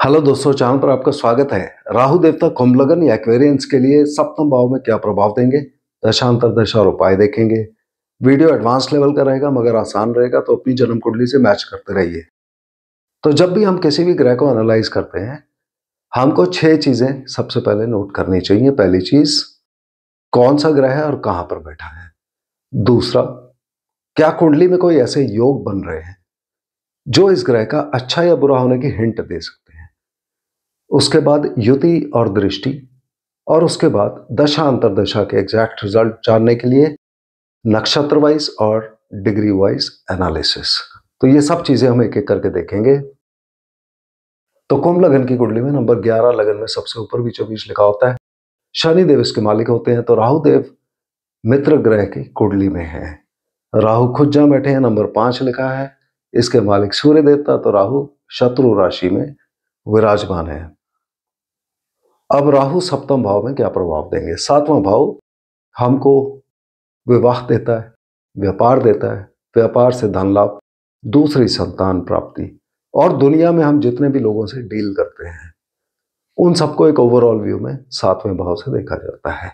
Hello दोस्तों, channel पर आपका स्वागत है। राहु देवता कुंभ लगन या एक्वेरियंस के लिए सप्तम भाव में क्या प्रभाव देंगे, दशांतर दशा और उपाय देखेंगे। वीडियो एडवांस लेवल का रहेगा मगर आसान रहेगा, तो अपनी जन्म कुंडली से मैच करते रहिए। तो जब भी हम किसी भी ग्रह को एनालाइज करते हैं, हमको 6 चीजें सबसे पहले नोट करनी चाहिए। पहली चीज, कौन सा ग्रह है और कहां पर बैठा है। दूसरा, क्या कुंडली में कोई ऐसे योग बन रहे हैं जो इस ग्रह का अच्छा या बुरा होने की हिंट दे सकते हैं। उसके बाद युति और दृष्टि, और उसके बाद दशा अंतरदशा के एग्जैक्ट रिजल्ट जानने के लिए नक्षत्र वाइज और डिग्री वाइज एनालिसिस। तो ये सब चीजें हम एक एक करके देखेंगे। तो कुंभ लगन की कुंडली में नंबर 11 लगन में सबसे ऊपर बीचों बीच लिखा होता है। शनि देव इसके मालिक होते हैं। तो राहु देव मित्र ग्रह की कुंडली में है। राहु खुद जहां बैठे हैं, नंबर 5 लिखा है। इसके मालिक सूर्य देवता। तो राहु शत्रु राशि में विराजमान है। अब राहु सप्तम भाव में क्या प्रभाव देंगे। सातवां भाव हमको विवाह देता है, व्यापार देता है, व्यापार से धन लाभ, दूसरी संतान प्राप्ति, और दुनिया में हम जितने भी लोगों से डील करते हैं उन सबको एक ओवरऑल व्यू में सातवें भाव से देखा जाता है।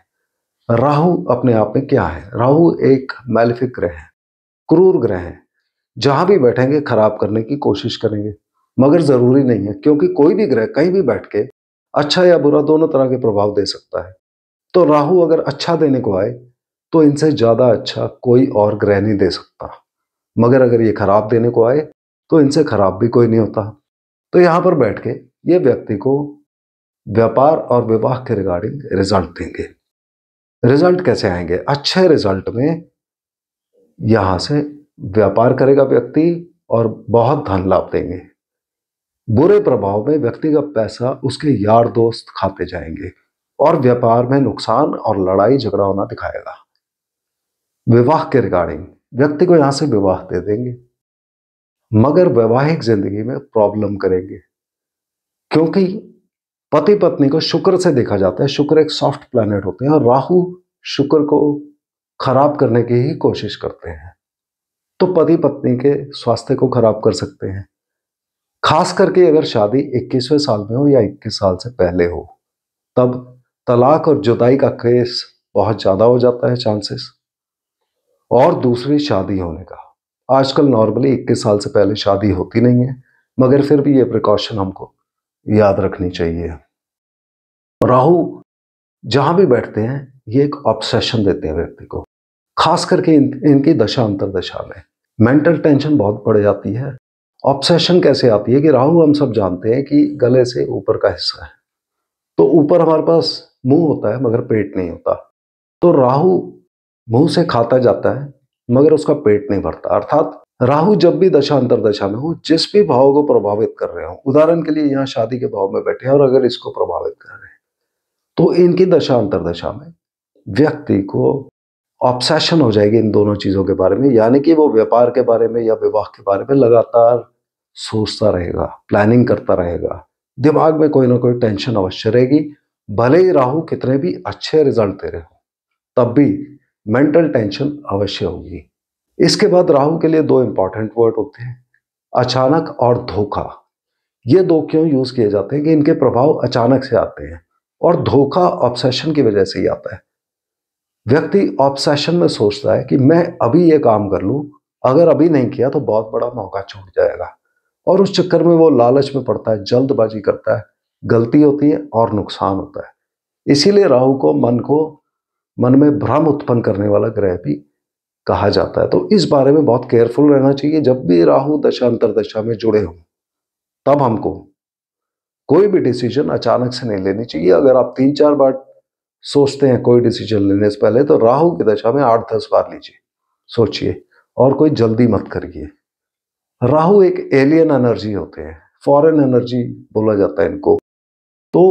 राहु अपने आप में क्या है। राहु एक मैलेफिक ग्रह है, क्रूर ग्रह है। जहां भी बैठेंगे खराब करने की कोशिश करेंगे, मगर जरूरी नहीं है, क्योंकि कोई भी ग्रह कहीं भी बैठ के अच्छा या बुरा दोनों तरह के प्रभाव दे सकता है। तो राहु अगर अच्छा देने को आए तो इनसे ज्यादा अच्छा कोई और ग्रह नहीं दे सकता, मगर अगर ये खराब देने को आए तो इनसे खराब भी कोई नहीं होता। तो यहां पर बैठ के ये व्यक्ति को व्यापार और विवाह के रिगार्डिंग रिजल्ट देंगे। रिजल्ट कैसे आएंगे। अच्छे रिजल्ट में यहां से व्यापार करेगा व्यक्ति और बहुत धन लाभ देंगे। बुरे प्रभाव में व्यक्ति का पैसा उसके यार दोस्त खाते जाएंगे और व्यापार में नुकसान और लड़ाई झगड़ा होना दिखाएगा। विवाह के रिगार्डिंग व्यक्ति को यहां से विवाह दे देंगे, मगर वैवाहिक जिंदगी में प्रॉब्लम करेंगे, क्योंकि पति पत्नी को शुक्र से देखा जाता है। शुक्र एक सॉफ्ट प्लैनेट होते हैं और राहु शुक्र को खराब करने की ही कोशिश करते हैं। तो पति पत्नी के स्वास्थ्य को खराब कर सकते हैं। खास करके अगर शादी 21वें साल में हो या 21 साल से पहले हो, तब तलाक और जुदाई का केस बहुत ज्यादा हो जाता है चांसेस, और दूसरी शादी होने का। आजकल नॉर्मली 21 साल से पहले शादी होती नहीं है, मगर फिर भी ये प्रिकॉशन हमको याद रखनी चाहिए। राहु जहां भी बैठते हैं ये एक ऑब्सेशन देते हैं व्यक्ति को। खास करके इनकी दशा अंतरदशा में मेंटल टेंशन बहुत बढ़ जाती है। ऑब्सेशन कैसे आती है कि राहु हम सब जानते हैं कि गले से ऊपर का हिस्सा है। तो ऊपर हमारे पास मुंह होता है मगर पेट नहीं होता। तो राहु मुंह से खाता जाता है मगर उसका पेट नहीं भरता। अर्थात राहु जब भी दशा अंतरदशा में हो, जिस भी भाव को प्रभावित कर रहे हो, उदाहरण के लिए यहाँ शादी के भाव में बैठे हैं और अगर इसको प्रभावित कर रहे हैं, तो इनकी दशा अंतरदशा में व्यक्ति को ऑब्सेशन हो जाएगी इन दोनों चीजों के बारे में। यानी कि वो व्यापार के बारे में या विवाह के बारे में लगातार सोचता रहेगा, प्लानिंग करता रहेगा। दिमाग में कोई ना कोई टेंशन अवश्य रहेगी। भले ही राहु कितने भी अच्छे रिजल्ट दे रहे हो, तब भी मेंटल टेंशन अवश्य होगी। इसके बाद राहु के लिए 2 इंपॉर्टेंट वर्ड होते हैं, अचानक और धोखा। ये 2 क्यों यूज किए जाते हैं कि इनके प्रभाव अचानक से आते हैं, और धोखा ऑब्सेशन की वजह से ही आता है। व्यक्ति ऑब्सेशन में सोचता है कि मैं अभी ये काम कर लूं, अगर अभी नहीं किया तो बहुत बड़ा मौका छूट जाएगा, और उस चक्कर में वो लालच में पड़ता है, जल्दबाजी करता है, गलती होती है और नुकसान होता है। इसीलिए राहु को मन में भ्रम उत्पन्न करने वाला ग्रह भी कहा जाता है। तो इस बारे में बहुत केयरफुल रहना चाहिए। जब भी राहु दशा अंतरदशा में जुड़े हों, तब हमको कोई भी डिसीजन अचानक से नहीं लेनी चाहिए। अगर आप 3-4 बार सोचते हैं कोई डिसीजन लेने से पहले, तो राहु की दशा में 8-10 बार लीजिए, सोचिए, और कोई जल्दी मत करिए। राहु एक एलियन एनर्जी होते हैं, फॉरेन एनर्जी बोला जाता है इनको। तो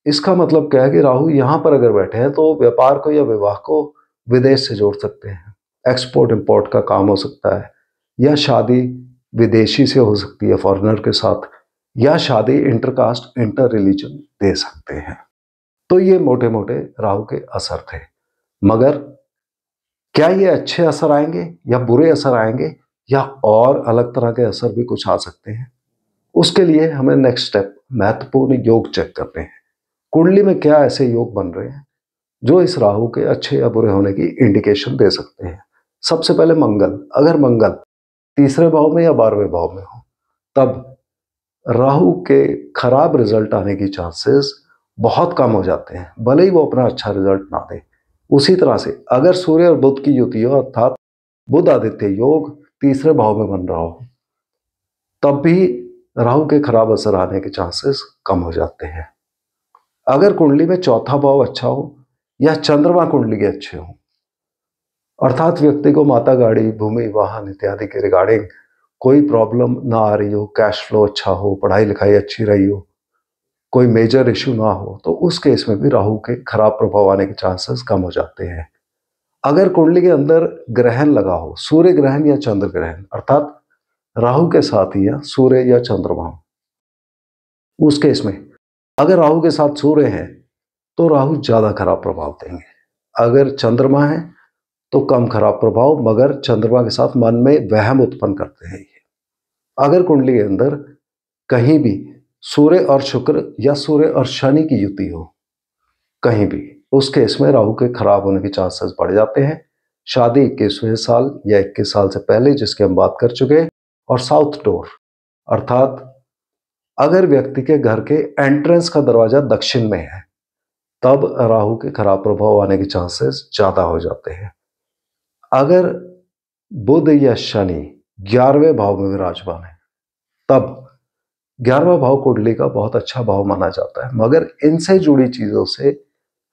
इसका मतलब क्या है कि राहु यहां पर अगर बैठे हैं तो व्यापार को या विवाह को विदेश से जोड़ सकते हैं। एक्सपोर्ट इंपोर्ट का काम हो सकता है, या शादी विदेशी से हो सकती है फॉरेनर के साथ, या शादी इंटरकास्ट इंटर रिलीजन दे सकते हैं। तो ये मोटे मोटे राहु के असर थे। मगर क्या ये अच्छे असर आएंगे या बुरे असर आएंगे, या और अलग तरह के असर भी कुछ आ सकते हैं, उसके लिए हमें नेक्स्ट स्टेप महत्वपूर्ण योग चेक करते हैं। कुंडली में क्या ऐसे योग बन रहे हैं जो इस राहु के अच्छे या बुरे होने की इंडिकेशन दे सकते हैं। सबसे पहले मंगल, अगर मंगल तीसरे भाव में या 12वें भाव में हो तब राहु के खराब रिजल्ट आने की चांसेस बहुत कम हो जाते हैं, भले ही वो अपना अच्छा रिजल्ट ना दे। उसी तरह से अगर सूर्य और बुध की युति हो अर्थात बुध आदित्य योग तीसरे भाव में बन रहा हो तब भी राहु के खराब असर आने के चांसेस कम हो जाते हैं। अगर कुंडली में चौथा भाव अच्छा हो या चंद्रमा कुंडली के अच्छे हो अर्थात व्यक्ति को माता गाड़ी, भूमि, वाहन इत्यादि के रिगार्डिंग कोई प्रॉब्लम ना आ रही हो, कैश फ्लो अच्छा हो, पढ़ाई लिखाई अच्छी रही हो, कोई मेजर इश्यू ना हो, तो उस केस में भी राहु के खराब प्रभाव आने के चांसेस कम हो जाते हैं। अगर कुंडली के अंदर ग्रहण लगा हो, सूर्य ग्रहण या चंद्र ग्रहण अर्थात राहु के साथ ही या सूर्य या चंद्रमा, उस केस में अगर राहु के साथ सूर्य है तो राहु ज्यादा खराब प्रभाव देंगे। अगर चंद्रमा है तो कम खराब प्रभाव, मगर चंद्रमा के साथ मन में वहम उत्पन्न करते हैं ये। अगर कुंडली के अंदर कहीं भी सूर्य और शुक्र या सूर्य और शनि की युति हो कहीं भी, उस केस में राहु के खराब होने के चांसेस बढ़ जाते हैं। शादी 21वें साल या 21 साल से पहले जिसकी हम बात कर चुके हैं, और साउथ डोर अर्थात अगर व्यक्ति के घर के एंट्रेंस का दरवाजा दक्षिण में है तब राहु के खराब प्रभाव आने के चांसेस ज्यादा हो जाते हैं। अगर बुध या शनि 11वें भाव में विराजमान है तब 11वां भाव कुंडली का बहुत अच्छा भाव माना जाता है, मगर इनसे जुड़ी चीजों से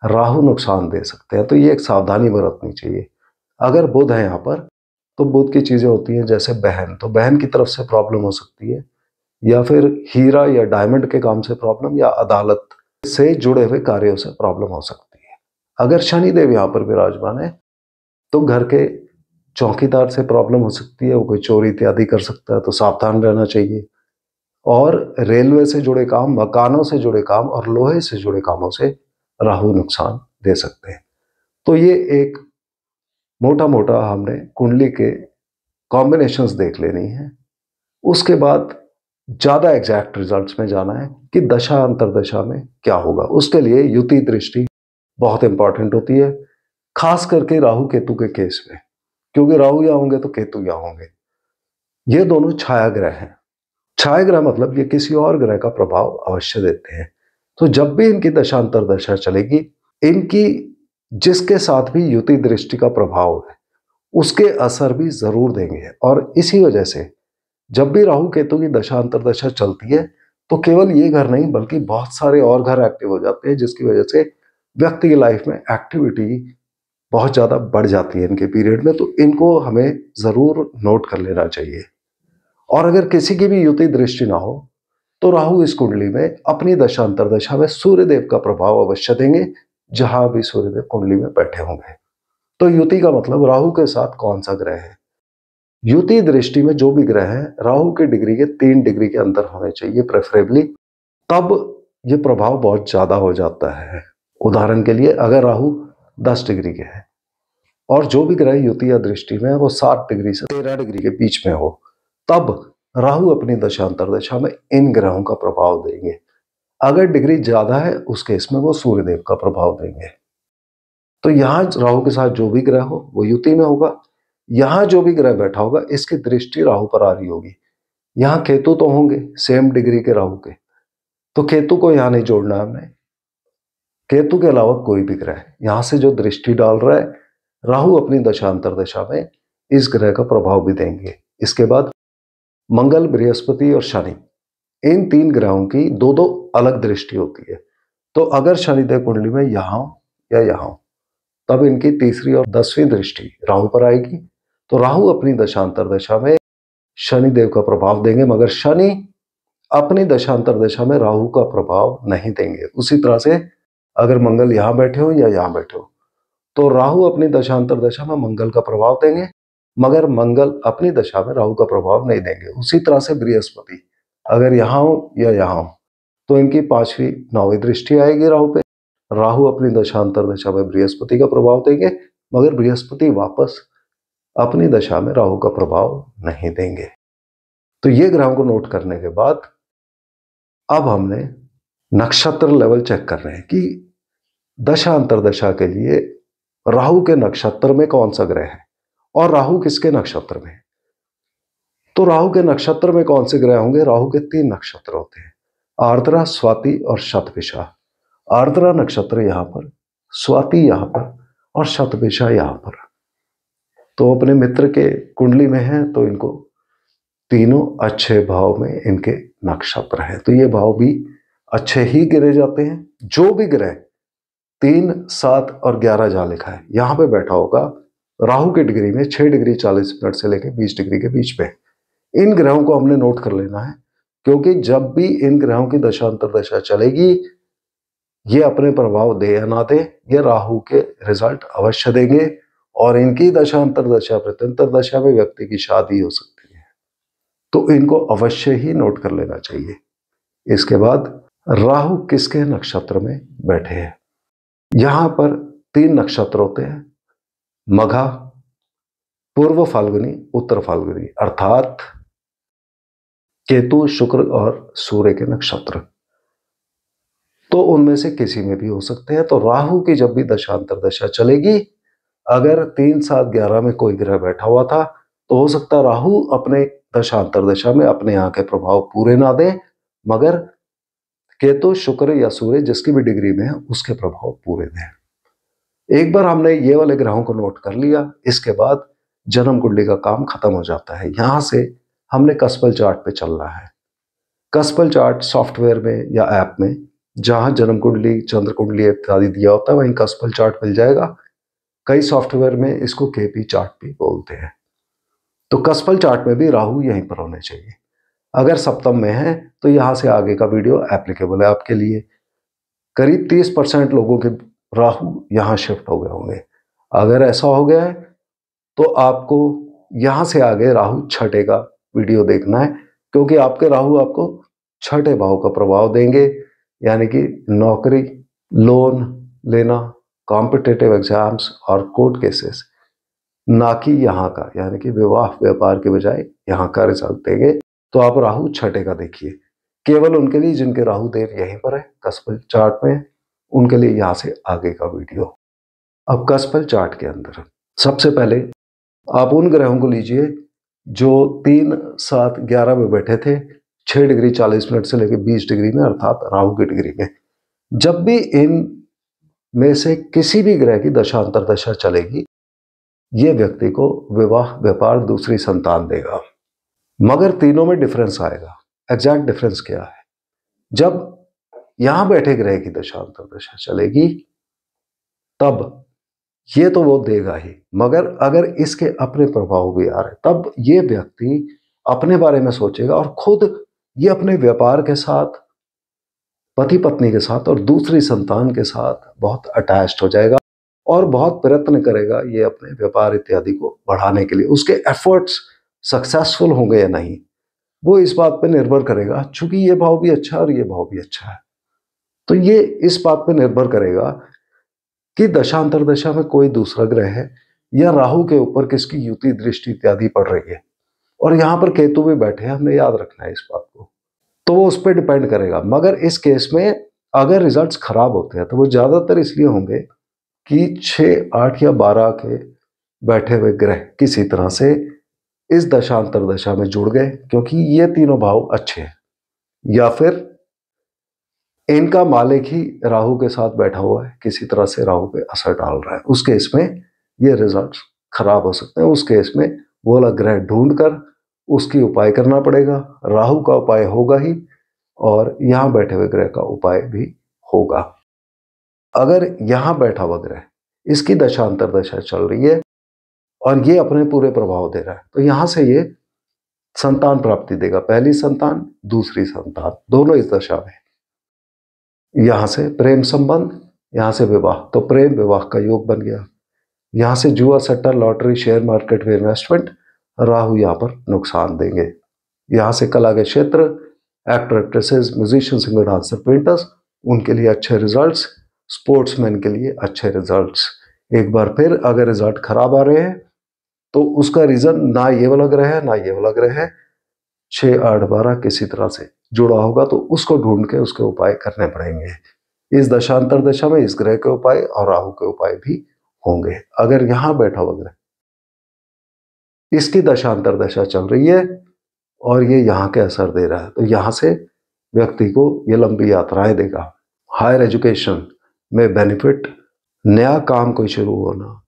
राहु नुकसान दे सकते हैं, तो ये एक सावधानी बरतनी चाहिए। अगर बुध है यहाँ पर तो बुध की चीजें होती हैं जैसे बहन, तो बहन की तरफ से प्रॉब्लम हो सकती है, या फिर हीरा या डायमंड के काम से प्रॉब्लम, या अदालत से जुड़े हुए कार्यों से प्रॉब्लम हो सकती है। अगर शनिदेव यहाँ पर विराजमान है तो घर के चौकीदार से प्रॉब्लम हो सकती है, वो कोई चोरी इत्यादि कर सकता है, तो सावधान रहना चाहिए। और रेलवे से जुड़े काम, मकानों से जुड़े काम और लोहे से जुड़े कामों से राहु नुकसान दे सकते हैं। तो ये एक मोटा मोटा हमने कुंडली के कॉम्बिनेशंस देख लेनी है। उसके बाद ज्यादा एग्जैक्ट रिजल्ट्स में जाना है कि दशा अंतरदशा में क्या होगा। उसके लिए युति दृष्टि बहुत इंपॉर्टेंट होती है, खास करके राहु केतु के केस में, क्योंकि राहु यहाँ होंगे तो केतु यहाँ होंगे। ये दोनों छाया ग्रह हैं। छाया ग्रह मतलब ये किसी और ग्रह का प्रभाव अवश्य देते हैं। तो जब भी इनकी दशा अंतरदशा चलेगी, इनकी जिसके साथ भी युति दृष्टि का प्रभाव है उसके असर भी जरूर देंगे। और इसी वजह से जब भी राहु केतु की दशा अंतरदशा चलती है तो केवल ये घर नहीं बल्कि बहुत सारे और घर एक्टिव हो जाते हैं, जिसकी वजह से व्यक्ति की लाइफ में एक्टिविटी बहुत ज्यादा बढ़ जाती है इनके पीरियड में। तो इनको हमें जरूर नोट कर लेना चाहिए। और अगर किसी की भी युति दृष्टि ना हो तो राहु इस कुंडली में अपनी दशा अंतरदशा में सूर्यदेव का प्रभाव अवश्य देंगे, जहां भी सूर्यदेव कुंडली में बैठे होंगे। तो युति का मतलब राहु के साथ कौन सा ग्रह है। युति दृष्टि में जो भी ग्रह है राहु के डिग्री के 3 डिग्री के अंदर होने चाहिए प्रेफरेबली, तब ये प्रभाव बहुत ज्यादा हो जाता है। उदाहरण के लिए अगर राहु 10 डिग्री के है और जो भी ग्रह युति या दृष्टि में है वो 7 डिग्री से 13 डिग्री के बीच में हो, तब राहु अपनी दशा अंतरदशा में इन ग्रहों का प्रभाव देंगे। अगर डिग्री ज्यादा है उस केस में वो सूर्यदेव का प्रभाव देंगे। तो यहाँ राहु के साथ जो भी ग्रह हो वो युति में होगा, यहाँ जो भी ग्रह बैठा होगा इसकी दृष्टि राहु पर आ रही होगी। यहाँ केतु तो होंगे सेम डिग्री के राहु के, तो केतु को यहाँ नहीं जोड़ना है हमने। केतु के अलावा कोई भी ग्रह यहाँ से जो दृष्टि डाल रहा है, राहु अपनी दशा अंतरदशा में इस ग्रह का प्रभाव भी देंगे। इसके बाद मंगल, बृहस्पति और शनि, इन 3 ग्रहों की दो दो अलग दृष्टि होती है। तो अगर शनिदेव कुंडली में यहाँ या यहाँ, तब इनकी तीसरी और 10वीं दृष्टि राहु पर आएगी। तो राहु अपनी दशा अंतरदशा में शनिदेव का प्रभाव देंगे, मगर शनि अपनी दशा अंतरदशा में राहु का प्रभाव नहीं देंगे। उसी तरह से अगर मंगल यहाँ बैठे हो या यहाँ बैठे हो तो राहु अपनी दशा अंतरदशा में मंगल का प्रभाव देंगे, मगर मंगल अपनी दशा में राहु का प्रभाव नहीं देंगे। उसी तरह से बृहस्पति अगर यहाँ हो या यहाँ हो तो इनकी 5वीं 9वीं दृष्टि आएगी राहु पे। राहु अपनी दशा अंतरदशा में बृहस्पति का प्रभाव देंगे, मगर बृहस्पति वापस अपनी दशा में राहु का प्रभाव नहीं देंगे। तो ये ग्रहों को नोट करने के बाद अब हमने नक्षत्र लेवल चेक कर रहे हैं कि दशा अंतरदशा के लिए राहु के नक्षत्र में कौन सा ग्रह है और राहु किसके नक्षत्र में। तो राहु के नक्षत्र में कौन से ग्रह होंगे। राहु के 3 नक्षत्र होते हैं, आर्द्रा, स्वाति और शतभिषा। आर्द्रा नक्षत्र यहां पर, स्वाति यहां पर और शतभिषा यहां पर। तो अपने मित्र के कुंडली में है तो इनको तीनों अच्छे भाव में इनके नक्षत्र हैं, तो ये भाव भी अच्छे ही गिने जाते हैं। जो भी ग्रह 3, 7 और 11 जहां लिखा है यहां पे बैठा होगा राहु की डिग्री में 6 डिग्री 40 मिनट से लेकर 20 डिग्री के बीच में, इन ग्रहों को हमने नोट कर लेना है, क्योंकि जब भी इन ग्रहों की दशा अंतरदशा चलेगी ये अपने प्रभाव दे या ना दे, ये राहु के रिजल्ट अवश्य देंगे और इनकी दशा अंतरदशा प्रत्यंतर दशा में व्यक्ति की शादी हो सकती है, तो इनको अवश्य ही नोट कर लेना चाहिए। इसके बाद राहु किसके नक्षत्र में बैठे हैं। यहां पर 3 नक्षत्र होते हैं, मघा, पूर्व फाल्गुनी, उत्तर फाल्गुनी, अर्थात केतु, शुक्र और सूर्य के नक्षत्र। तो उनमें से किसी में भी हो सकते हैं। तो राहु की जब भी दशा अंतरदशा चलेगी, अगर 3, 7, 11 में कोई ग्रह बैठा हुआ था तो हो सकता है राहु अपने दशा अंतरदशा में अपने यहाँ के प्रभाव पूरे ना दे, मगर केतु, शुक्र या सूर्य जिसकी भी डिग्री में है उसके प्रभाव पूरे दें। एक बार हमने ये वाले ग्रहों को नोट कर लिया, इसके बाद जन्म कुंडली का काम खत्म हो जाता है। यहां से हमने कस्पल चार्ट पे चलना है। कस्पल चार्ट सॉफ्टवेयर में या ऐप में जहां जन्म कुंडली, चंद्र कुंडली इत्यादि दिया होता है वहीं कस्पल चार्ट मिल जाएगा। कई सॉफ्टवेयर में इसको केपी चार्ट भी बोलते हैं। तो कस्पल चार्ट में भी राहु यहीं पर होने चाहिए। अगर सप्तम में है तो यहां से आगे का वीडियो एप्लीकेबल है आपके लिए। करीब 30% लोगों के राहु यहां शिफ्ट हो गए होंगे। अगर ऐसा हो गया है तो आपको यहां से आगे राहु छठे का वीडियो देखना है, क्योंकि आपके राहु आपको छठे भाव का प्रभाव देंगे, यानी कि नौकरी, लोन लेना, कॉम्पिटिटिव एग्जाम्स और कोर्ट केसेस, ना कि यहाँ का, यानी कि विवाह व्यापार के बजाय यहाँ का रिजल्ट देंगे। तो आप राहु छठे का देखिए। केवल उनके लिए जिनके राहु देव यहीं पर है कस्पल चार्ट में, उनके लिए यहाँ से आगे का वीडियो। अब कस्पल चार्ट के अंदर सबसे पहले आप उन ग्रहों को लीजिए जो 3, 7, 11 में बैठे थे 6 डिग्री 40 मिनट से लेकर 20 डिग्री में, अर्थात राहु की डिग्री में। जब भी इन में से किसी भी ग्रह की दशा अंतरदशा चलेगी ये व्यक्ति को विवाह, व्यापार, दूसरी संतान देगा, मगर तीनों में डिफरेंस आएगा। एग्जैक्ट डिफरेंस क्या है। जब यहां बैठे ग्रह की दशा अंतरदशा चलेगी तब ये तो वो देगा ही, मगर अगर इसके अपने प्रभाव भी आ रहे तब ये व्यक्ति अपने बारे में सोचेगा और खुद ये अपने व्यापार के साथ, पति पत्नी के साथ और दूसरी संतान के साथ बहुत अटैच्ड हो जाएगा और बहुत प्रयत्न करेगा ये अपने व्यापार इत्यादि को बढ़ाने के लिए। उसके एफर्ट्स सक्सेसफुल होंगे या नहीं वो इस बात पर निर्भर करेगा, चूंकि ये भाव भी अच्छा है और ये भाव भी अच्छा है, तो ये इस बात पर निर्भर करेगा कि दशा अंतरदशा में कोई दूसरा ग्रह है या राहु के ऊपर किसकी युति, दृष्टि इत्यादि पड़ रही है। और यहां पर केतु भी बैठे हैं, हमने याद रखना है इस बात को, तो वो उस पर डिपेंड करेगा। मगर इस केस में अगर रिजल्ट्स खराब होते हैं तो वो ज्यादातर इसलिए होंगे कि 6, 8 या 12 के बैठे हुए ग्रह किसी तरह से इस दशा अंतरदशा में जुड़ गए, क्योंकि ये तीनों भाव अच्छे हैं, या फिर इनका मालिक ही राहु के साथ बैठा हुआ है, किसी तरह से राहु पे असर डाल रहा है। उस केस में ये रिजल्ट्स खराब हो सकते हैं। उस केस में वो वाला ग्रह ढूंढकर उसकी उपाय करना पड़ेगा। राहु का उपाय होगा ही और यहां बैठे हुए ग्रह का उपाय भी होगा। अगर यहां बैठा हुआ ग्रह इसकी दशा अंतरदशा चल रही है और ये अपने पूरे प्रभाव दे रहा है तो यहां से ये संतान प्राप्ति देगा, पहली संतान, दूसरी संतान, दोनों इस दशा में। यहां से प्रेम संबंध, यहां से विवाह, तो प्रेम विवाह का योग बन गया। यहां से जुआ, सट्टा, लॉटरी, शेयर मार्केट में इन्वेस्टमेंट, राहु यहां पर नुकसान देंगे। यहां से कला के क्षेत्र, actor, actresses, musician, singer, dancer, painters, उनके लिए अच्छे रिजल्ट्स, स्पोर्ट्समैन के लिए अच्छे रिजल्ट्स। एक बार फिर अगर रिजल्ट खराब आ रहे हैं तो उसका रीजन ना ये वाला ग्रह है ना ये वाला ग्रह है, 6, 8, 12 किसी तरह से जुड़ा होगा तो उसको ढूंढ के उसके उपाय करने पड़ेंगे। इस दशांतर दशा में इस ग्रह के उपाय और राहु के उपाय भी होंगे। अगर यहां बैठा हुआ ग्रह, इसकी दशांतर दशा चल रही है और ये यहाँ के असर दे रहा है, तो यहाँ से व्यक्ति को ये लंबी यात्राएं देगा। हायर एजुकेशन में बेनिफिट, नया काम कोई शुरू होना,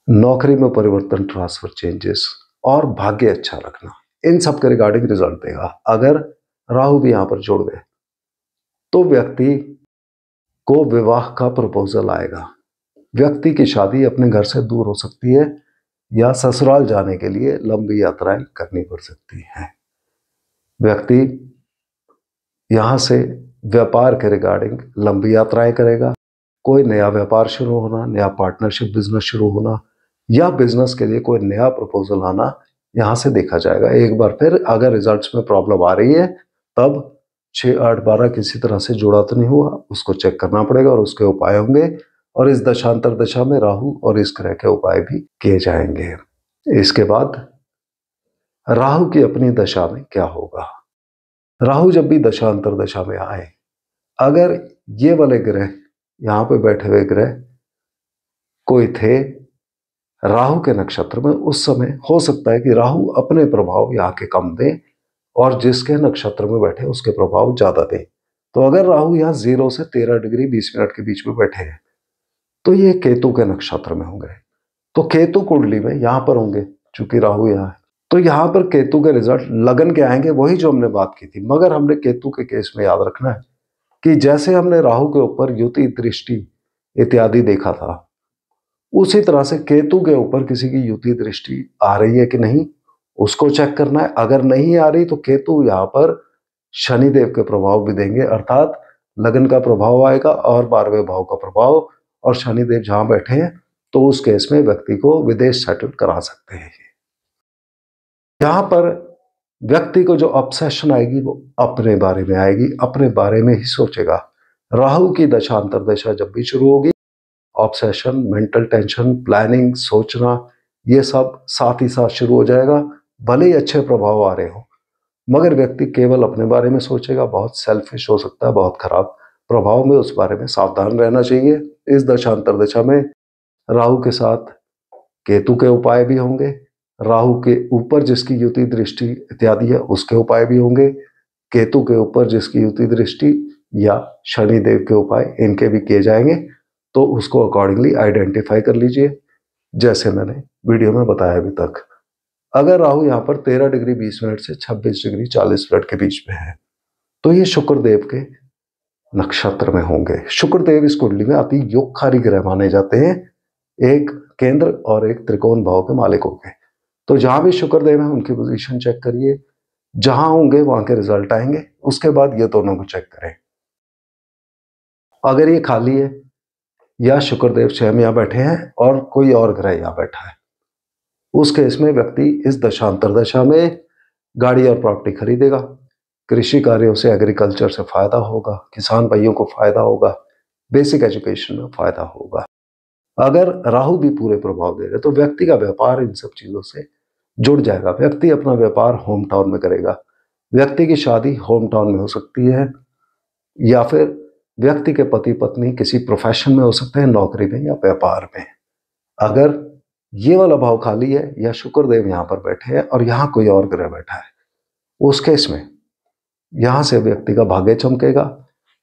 नौकरी में परिवर्तन, ट्रांसफर, चेंजेस और भाग्य अच्छा रखना, इन सब के रिगार्डिंग रिजल्ट देगा। अगर राहु भी यहां पर जुड़ गए तो व्यक्ति को विवाह का प्रपोजल आएगा। व्यक्ति की शादी अपने घर से दूर हो सकती है या ससुराल जाने के लिए लंबी यात्राएं करनी पड़ सकती हैं। व्यक्ति यहां से व्यापार के रिगार्डिंग लंबी यात्राएं करेगा। कोई नया व्यापार शुरू होना, नया पार्टनरशिप बिजनेस शुरू होना या बिजनेस के लिए कोई नया प्रपोजल आना यहां से देखा जाएगा। एक बार फिर अगर रिजल्ट्स में प्रॉब्लम आ रही है तब 6, 8, 12 किसी तरह से जुड़ा तो नहीं हुआ, उसको चेक करना पड़ेगा और उसके उपाय होंगे। और इस दशांतर दशा में राहु और इस ग्रह के उपाय भी किए जाएंगे। इसके बाद राहु की अपनी दशा में क्या होगा। राहु जब भी दशांतर दशा में आए, अगर ये वाले ग्रह, यहां पे बैठे हुए ग्रह कोई थे राहु के नक्षत्र में, उस समय हो सकता है कि राहु अपने प्रभाव यहाँ के कम दें और जिसके नक्षत्र में बैठे उसके प्रभाव ज्यादा दें। तो अगर राहु यहाँ 0 से 13 डिग्री 20 मिनट के बीच में बैठे हैं तो ये केतु के नक्षत्र में होंगे। तो केतु कुंडली में यहां पर होंगे, चूंकि राहु यहाँ है तो यहां पर केतु के रिजल्ट लगन के आएंगे, वही जो हमने बात की थी। मगर हमने केतु के केस में याद रखना है कि जैसे हमने राहु के ऊपर युति, दृष्टि इत्यादि देखा था, उसी तरह से केतु के ऊपर किसी की युति दृष्टि आ रही है कि नहीं उसको चेक करना है। अगर नहीं आ रही तो केतु यहाँ पर शनिदेव के प्रभाव भी देंगे, अर्थात लगन का प्रभाव आएगा और 12वें भाव का प्रभाव, और शनिदेव जहां बैठे हैं तो उस केस में व्यक्ति को विदेश सेटल करा सकते हैं। यहां पर व्यक्ति को जो ऑब्सेशन आएगी वो अपने बारे में आएगी, अपने बारे में ही सोचेगा। राहु की दशांतर दशा जब भी शुरू होगी, ऑब्सेशन, मेंटल टेंशन, प्लानिंग, सोचना, ये सब साथ ही साथ शुरू हो जाएगा। भले ही अच्छे प्रभाव आ रहे हो मगर व्यक्ति केवल अपने बारे में सोचेगा, बहुत सेल्फिश हो सकता है, बहुत खराब प्रभाव में, उस बारे में सावधान रहना चाहिए। इस दशांतर दशा में राहु के साथ केतु के उपाय भी होंगे, राहु के ऊपर जिसकी युति दृष्टि इत्यादि है उसके उपाय भी होंगे, केतु के ऊपर जिसकी युति दृष्टि या शनिदेव के उपाय इनके भी किए जाएंगे। तो उसको अकॉर्डिंगली आइडेंटिफाई कर लीजिए जैसे मैंने वीडियो में बताया अभी तक। अगर राहु यहाँ पर 13 डिग्री 20 मिनट से 26 डिग्री 40 मिनट के बीच में है तो ये शुक्रदेव के नक्षत्र में होंगे। शुक्रदेव इस कुंडली में अति योगकारी ग्रह माने जाते हैं, एक केंद्र और एक त्रिकोण भाव के मालिक होंगे। तो जहां भी शुक्रदेव है उनकी पोजीशन चेक करिए, जहां होंगे वहां के रिजल्ट आएंगे। उसके बाद ये दोनों को चेक करें। अगर ये खाली है या शुक्रदेव स्वयं यहाँ बैठे हैं और कोई और ग्रह यहाँ बैठा है, उस केस में व्यक्ति इस दशांतर दशा में गाड़ी और प्रॉपर्टी खरीदेगा, कृषि कार्यों से, एग्रीकल्चर से फायदा होगा, किसान भाइयों को फायदा होगा, बेसिक एजुकेशन में फायदा होगा। अगर राहु भी पूरे प्रभाव दे रहे तो व्यक्ति का व्यापार इन सब चीजों से जुड़ जाएगा। व्यक्ति अपना व्यापार होम टाउन में करेगा, व्यक्ति की शादी होम टाउन में हो सकती है, या फिर व्यक्ति के पति पत्नी किसी प्रोफेशन में हो सकते हैं, नौकरी में या व्यापार में। अगर ये वाला भाव खाली है या शुक्रदेव यहाँ पर बैठे हैं और यहाँ कोई और ग्रह बैठा है, उस केस में यहां से व्यक्ति का भाग्य चमकेगा,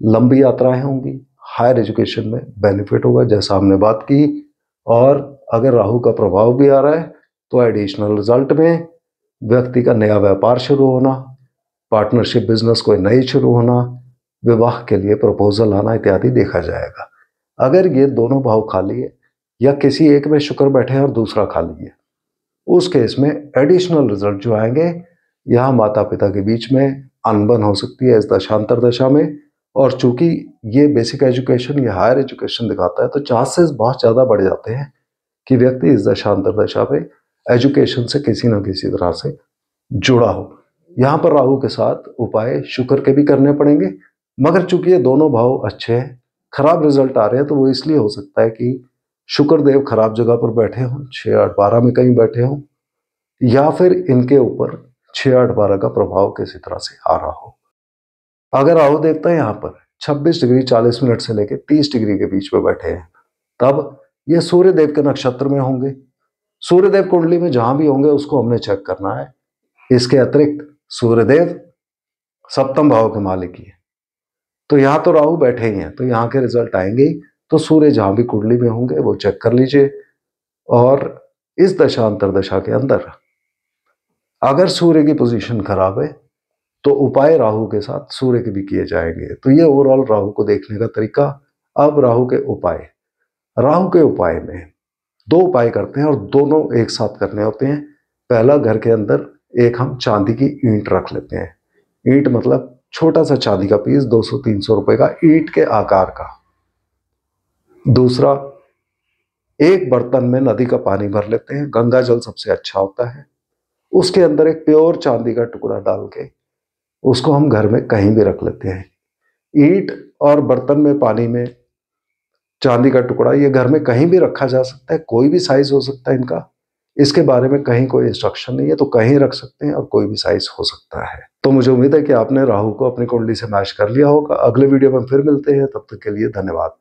लंबी यात्राएं होंगी, हायर एजुकेशन में बेनिफिट होगा जैसा हमने बात की। और अगर राहु का प्रभाव भी आ रहा है तो एडिशनल रिजल्ट में व्यक्ति का नया व्यापार शुरू होना, पार्टनरशिप बिजनेस कोई नई शुरू होना, विवाह के लिए प्रपोजल आना इत्यादि देखा जाएगा। अगर ये दोनों भाव खाली है या किसी एक में शुक्र बैठे हैं और दूसरा खाली है, उस केस में एडिशनल रिजल्ट जो आएंगे, यहाँ माता पिता के बीच में अनबन हो सकती है इस दशांतर दशा में। और चूंकि ये बेसिक एजुकेशन या हायर एजुकेशन दिखाता है तो चांसेस बहुत ज़्यादा बढ़ जाते हैं कि व्यक्ति इस दशांतर दशा पे एजुकेशन से किसी न किसी तरह से जुड़ा हो। यहाँ पर राहु के साथ उपाय शुक्र के भी करने पड़ेंगे, मगर चूंकि ये दोनों भाव अच्छे हैं, खराब रिजल्ट आ रहे हैं तो वो इसलिए हो सकता है कि शुक्रदेव खराब जगह पर बैठे हों, 6, 8, 12 में कहीं बैठे हों, या फिर इनके ऊपर 6-8-12 का प्रभाव किसी तरह से आ रहा हो। अगर राहु देवता यहाँ पर 26 डिग्री 40 मिनट से लेकर 30 डिग्री के बीच में बैठे हैं, तब ये सूर्य देव के नक्षत्र में होंगे। सूर्य देव कुंडली में जहां भी होंगे उसको हमने चेक करना है। इसके अतिरिक्त सूर्य देव सप्तम भाव के मालिक ही है, तो यहां तो राहु बैठे ही हैं, तो यहाँ के रिजल्ट आएंगे ही। तो सूर्य जहां भी कुंडली में होंगे वो चेक कर लीजिए। और इस दशा अंतरदशा के अंदर अगर सूर्य की पोजीशन खराब है तो उपाय राहु के साथ सूर्य के भी किए जाएंगे। तो ये ओवरऑल राहु को देखने का तरीका। अब राहु के उपाय में 2 उपाय करते हैं और दोनों एक साथ करने होते हैं। पहला, घर के अंदर एक हम चांदी की ईंट रख लेते हैं। ईंट मतलब छोटा सा चांदी का पीस, 200-300 रुपए का, ईंट के आकार का। दूसरा, एक बर्तन में नदी का पानी भर लेते हैं, गंगा जल सबसे अच्छा होता है। उसके अंदर एक प्योर चांदी का टुकड़ा डाल के उसको हम घर में कहीं भी रख लेते हैं। ईंट और बर्तन में पानी में चांदी का टुकड़ा, ये घर में कहीं भी रखा जा सकता है, कोई भी साइज हो सकता है इनका। इसके बारे में कहीं कोई इंस्ट्रक्शन नहीं है, तो कहीं रख सकते हैं और कोई भी साइज हो सकता है। तो मुझे उम्मीद है कि आपने राहु को अपनी कुंडली से मैच कर लिया होगा। अगले वीडियो में फिर मिलते हैं, तब तक के लिए धन्यवाद।